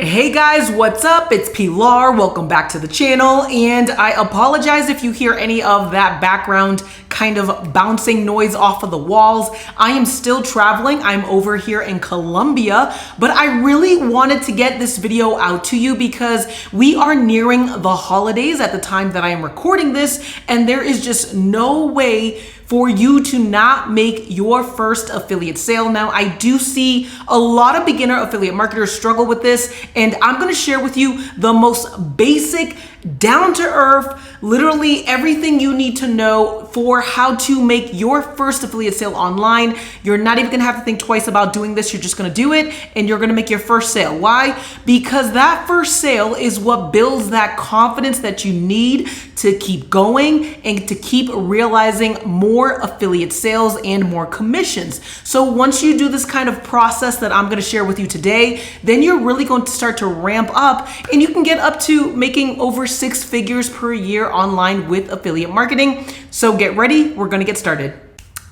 Hey guys, what's up? It's Pilar. Welcome back to the channel, and I apologize if you hear any of that background kind of bouncing noise off of the walls. I am still traveling. I'm over here in Colombia, but I really wanted to get this video out to you because we are nearing the holidays at the time that I am recording this, and there is just no way for you to not make your first affiliate sale. Now, I do see a lot of beginner affiliate marketers struggle with this, and I'm gonna share with you the most basic, down to earth, literally everything you need to know for how to make your first affiliate sale online. You're not even gonna have to think twice about doing this. You're just gonna do it and you're gonna make your first sale. Why? Because that first sale is what builds that confidence that you need to keep going and to keep realizing more affiliate sales and more commissions. So once you do this kind of process that I'm gonna share with you today, then you're really going to start to ramp up and you can get up to making over 6 figures per year online with affiliate marketing. So get ready, we're gonna get started.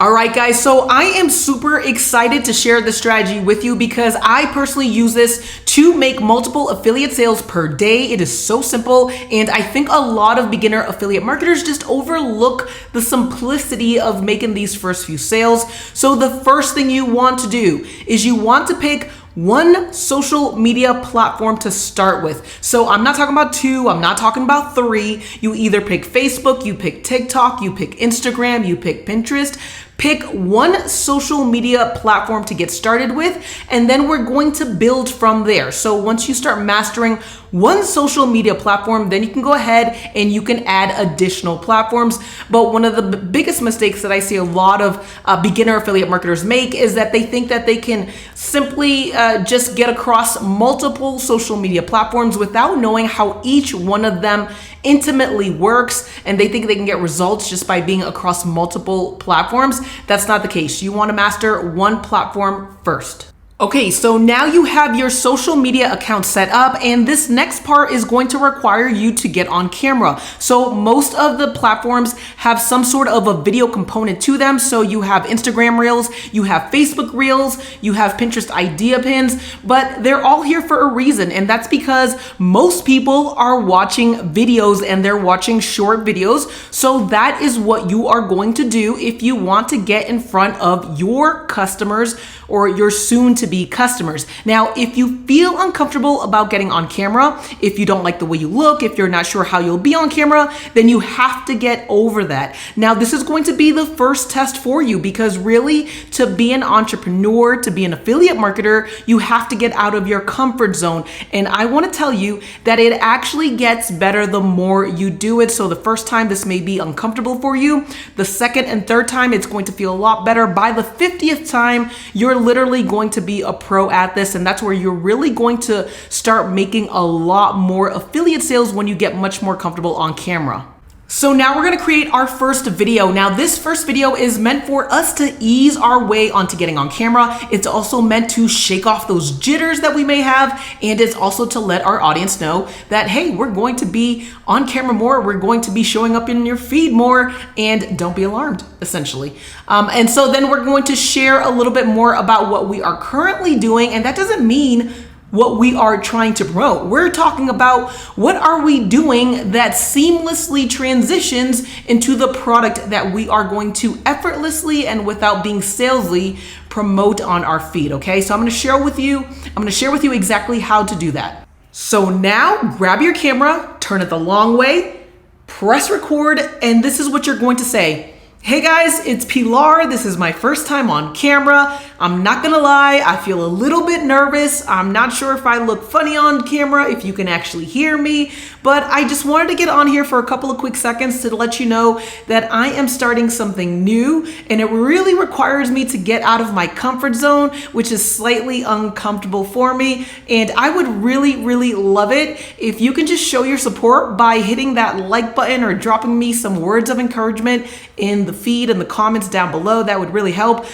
All right, guys, so I am super excited to share this strategy with you because I personally use this to make multiple affiliate sales per day. It is so simple, and I think a lot of beginner affiliate marketers just overlook the simplicity of making these first few sales. So the first thing you want to do is you want to pick one social media platform to start with. So I'm not talking about 2, I'm not talking about 3. You either pick Facebook, you pick TikTok, you pick Instagram, you pick Pinterest. Pick one social media platform to get started with, and then we're going to build from there. So once you start mastering one social media platform, then you can go ahead and you can add additional platforms. But one of the biggest mistakes that I see a lot of beginner affiliate marketers make is that they think that they can simply just get across multiple social media platforms without knowing how each one of them intimately works, and they think they can get results just by being across multiple platforms. That's not the case. You want to master one platform first. Okay, so now you have your social media account set up, and this next part is going to require you to get on camera. So most of the platforms have some sort of a video component to them. So you have Instagram Reels, you have Facebook Reels, you have Pinterest Idea Pins, but they're all here for a reason. And that's because most people are watching videos and they're watching short videos. So that is what you are going to do if you want to get in front of your customers or your soon to be customers. Now, if you feel uncomfortable about getting on camera, if you don't like the way you look, if you're not sure how you'll be on camera, then you have to get over that. Now, this is going to be the first test for you because really to be an entrepreneur, to be an affiliate marketer, you have to get out of your comfort zone. And I want to tell you that it actually gets better the more you do it. So the first time this may be uncomfortable for you. The second and third time, it's going to feel a lot better. By the 50th time, you're literally going to be a pro at this, and that's where you're really going to start making a lot more affiliate sales when you get much more comfortable on camera. So now we're gonna create our first video. Now this first video is meant for us to ease our way onto getting on camera. It's also meant to shake off those jitters that we may have, and it's also to let our audience know that, hey, we're going to be on camera more, we're going to be showing up in your feed more, and don't be alarmed, essentially. And so then we're going to share a little bit more about what we are currently doing, and that doesn't mean what we are trying to promote. We're talking about what are we doing that seamlessly transitions into the product that we are going to effortlessly and without being salesy promote on our feed, okay? So I'm gonna share with you exactly how to do that. So now grab your camera, turn it the long way, press record, and this is what you're going to say. Hey guys, it's Pilar. This is my first time on camera. I'm not gonna lie, I feel a little bit nervous. I'm not sure if I look funny on camera, if you can actually hear me, but I just wanted to get on here for a couple of quick seconds to let you know that I am starting something new, and it really requires me to get out of my comfort zone, which is slightly uncomfortable for me. And I would really, really love it if you can just show your support by hitting that like button or dropping me some words of encouragement in the feed and the comments down below. That would really help.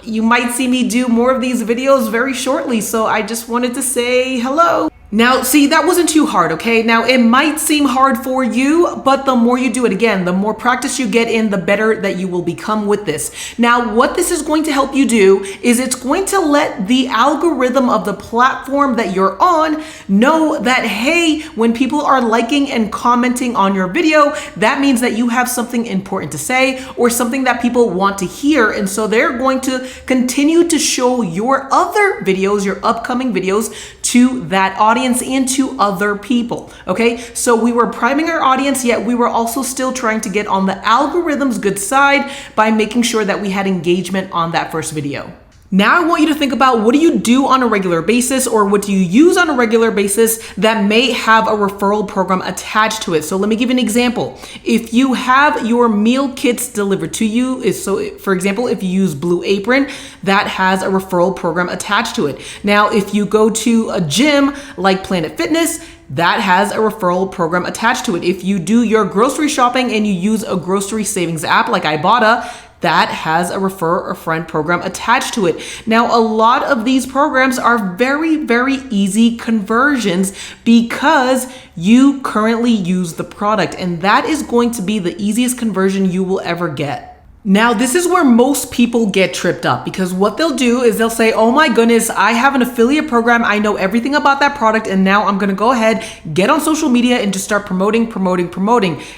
You might see me do more of these videos very shortly, so I just wanted to say hello. Now, see, that wasn't too hard, okay? Now, it might seem hard for you, but the more you do it, again, the more practice you get in, the better that you will become with this. Now, what this is going to help you do is it's going to let the algorithm of the platform that you're on know that, hey, when people are liking and commenting on your video, that means that you have something important to say or something that people want to hear. And so they're going to continue to show your other videos, your upcoming videos, to that audience and to other people. Okay, so we were priming our audience, yet we were also still trying to get on the algorithm's good side by making sure that we had engagement on that first video. Now I want you to think about, what do you do on a regular basis, or what do you use on a regular basis that may have a referral program attached to it? So let me give you an example. If you have your meal kits delivered to you, for example, if you use Blue Apron, that has a referral program attached to it. Now, if you go to a gym like Planet Fitness, that has a referral program attached to it. If you do your grocery shopping and you use a grocery savings app like Ibotta, that has a refer a friend program attached to it. Now, a lot of these programs are very, very easy conversions because you currently use the product, and that is going to be the easiest conversion you will ever get. Now, this is where most people get tripped up, because what they'll do is they'll say, oh my goodness, I have an affiliate program. I know everything about that product. And now I'm going to go ahead, get on social media and just start promoting.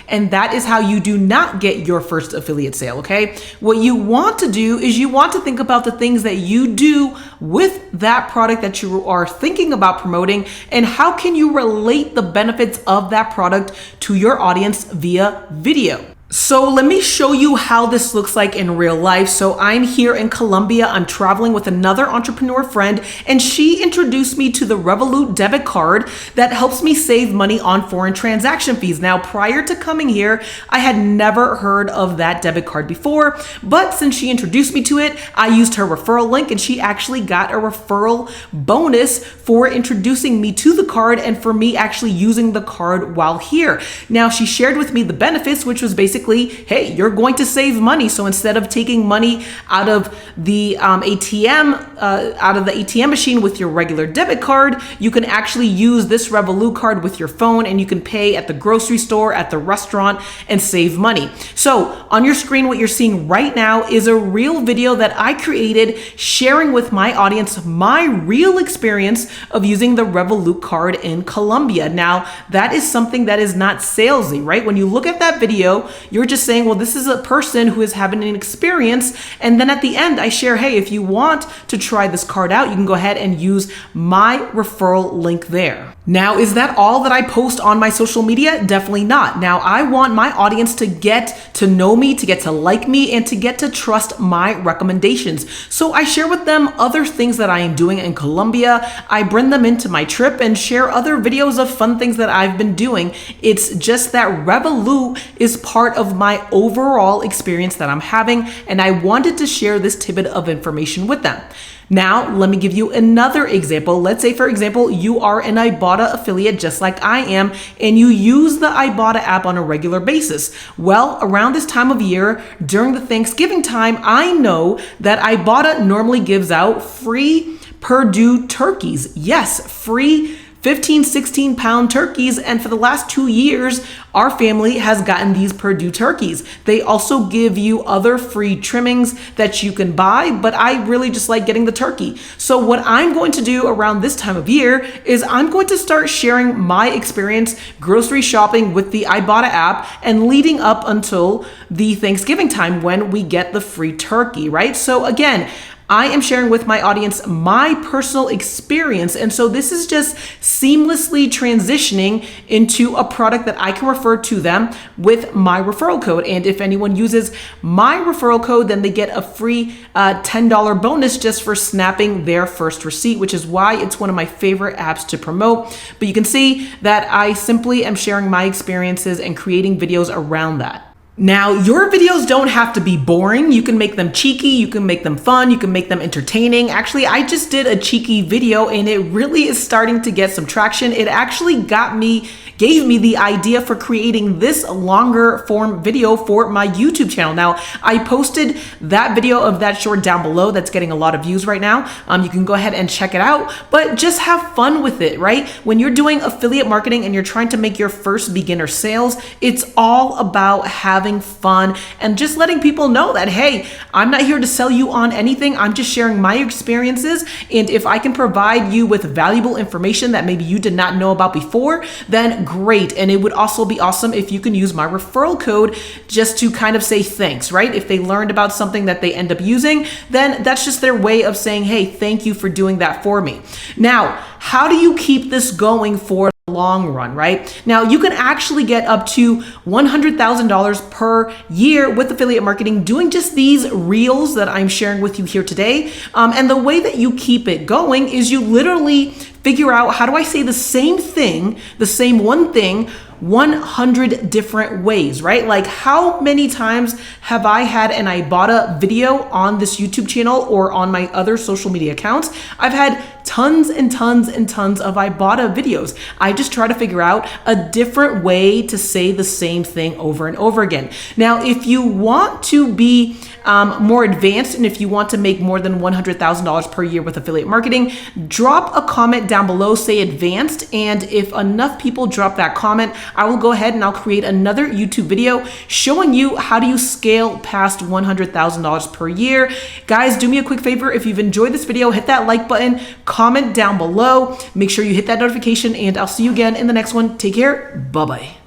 And that is how you do not get your first affiliate sale. Okay. What you want to do is you want to think about the things that you do with that product that you are thinking about promoting, and how can you relate the benefits of that product to your audience via video. So let me show you how this looks like in real life. So I'm here in Colombia. I'm traveling with another entrepreneur friend, and she introduced me to the Revolut debit card that helps me save money on foreign transaction fees. Now, prior to coming here, I had never heard of that debit card before, but since she introduced me to it, I used her referral link, and she actually got a referral bonus for introducing me to the card and for me actually using the card while here. Now, she shared with me the benefits, which was basically, hey, you're going to save money. So instead of taking money out of the ATM machine with your regular debit card, you can actually use this Revolut card with your phone, and you can pay at the grocery store, at the restaurant, and save money. So on your screen, what you're seeing right now is a real video that I created sharing with my audience my real experience of using the Revolut card in Colombia. Now, that is something that is not salesy, right? When you look at that video, you're just saying, well, this is a person who is having an experience. And then at the end, I share, hey, if you want to try this card out, you can go ahead and use my referral link there. Now, is that all that I post on my social media? Definitely not. Now, I want my audience to get to know me, to get to like me, and to get to trust my recommendations. So I share with them other things that I am doing in Colombia. I bring them into my trip and share other videos of fun things that I've been doing. It's just that Revolut is part of my overall experience that I'm having, and I wanted to share this tidbit of information with them. Now, let me give you another example. Let's say, for example, you are an Ibotta affiliate just like I am, and you use the Ibotta app on a regular basis. Well, around this time of year, during the Thanksgiving time, I know that Ibotta normally gives out free Purdue turkeys. Yes, free 15, 16 pound turkeys. And for the last 2 years, our family has gotten these Purdue turkeys. They also give you other free trimmings that you can buy, but I really just like getting the turkey. So what I'm going to do around this time of year is I'm going to start sharing my experience grocery shopping with the Ibotta app and leading up until the Thanksgiving time when we get the free turkey, right? So again, I am sharing with my audience my personal experience. And so this is just seamlessly transitioning into a product that I can refer to them with my referral code. And if anyone uses my referral code, then they get a free $10 bonus just for snapping their first receipt, which is why it's one of my favorite apps to promote. But you can see that I simply am sharing my experiences and creating videos around that. Now, your videos don't have to be boring. You can make them cheeky, you can make them fun, you can make them entertaining. Actually, I just did a cheeky video and it really is starting to get some traction. It actually gave me the idea for creating this longer form video for my YouTube channel. Now, I posted that video of that short down below that's getting a lot of views right now. You can go ahead and check it out, but just have fun with it, right? When you're doing affiliate marketing and you're trying to make your first beginner sales, it's all about having fun and just letting people know that, hey, I'm not here to sell you on anything. I'm just sharing my experiences. And if I can provide you with valuable information that maybe you did not know about before, then great. And it would also be awesome if you can use my referral code just to kind of say thanks, right? If they learned about something that they end up using, then that's just their way of saying, hey, thank you for doing that for me. Now, how do you keep this going for long run, right? Now, you can actually get up to $100,000 per year with affiliate marketing doing just these reels that I'm sharing with you here today. And the way that you keep it going is you literally figure out, how do I say the same thing, the same one thing, 100 different ways, right? Like, how many times have I had an Ibotta video on this YouTube channel or on my other social media accounts? I've had tons and tons and tons of Ibotta videos. I just try to figure out a different way to say the same thing over and over again. Now, if you want to be more advanced and if you want to make more than $100,000 per year with affiliate marketing, drop a comment down below, say advanced, and if enough people drop that comment, I will go ahead and I'll create another YouTube video showing you how do you scale past $100,000 per year. Guys, do me a quick favor. If you've enjoyed this video, hit that like button, comment down below, make sure you hit that notification, and I'll see you again in the next one. Take care. Bye-bye.